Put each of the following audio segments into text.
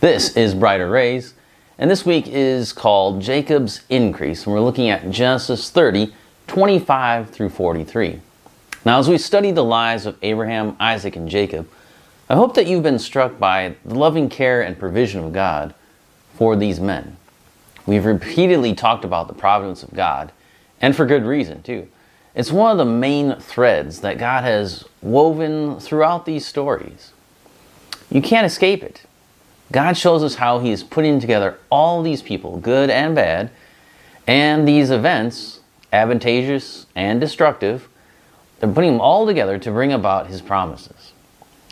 This is Brighter Rays, and this week is called Jacob's Increase, and we're looking at Genesis 30, 25 through 43. Now, as we study the lives of Abraham, Isaac, and Jacob, I hope that you've been struck by the loving care and provision of God for these men. We've repeatedly talked about the providence of God, and for good reason, too. It's one of the main threads that God has woven throughout these stories. You can't escape it. God shows us how He is putting together all these people, good and bad, and these events, advantageous and destructive, they're putting them all together to bring about His promises.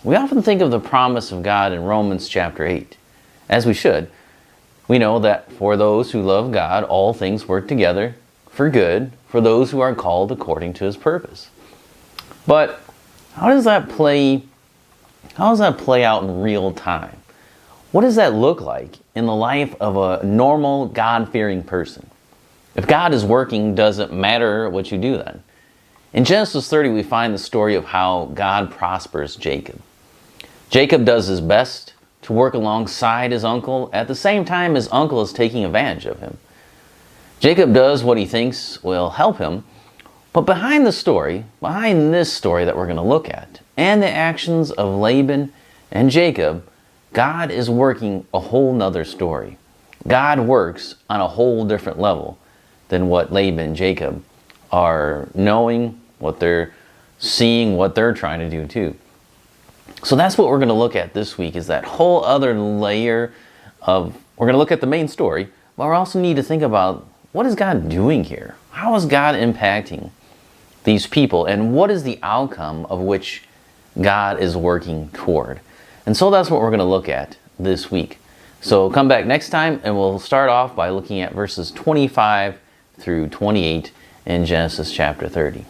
We often think of the promise of God in Romans chapter 8, as we should. We know that for those who love God, all things work together for good, for those who are called according to His purpose. But how does that play out in real time? What does that look like in the life of a normal, God-fearing person? If God is working, does it matter what you do then? In Genesis 30, we find the story of how God prospers Jacob. Jacob does his best to work alongside his uncle at the same time his uncle is taking advantage of him. Jacob does what he thinks will help him, but behind this story that we're going to look at, and the actions of Laban and Jacob, God is working a whole nother story. God works on a whole different level than what Laban and Jacob are knowing, what they're seeing, what they're trying to do too. So that's what we're going to look at this week, is that whole other layer of, we're going to look at the main story, but we also need to think about, what is God doing here? How is God impacting these people? And what is the outcome of which God is working toward? And so that's what we're going to look at this week. So come back next time and we'll start off by looking at verses 25 through 28 in Genesis chapter 30.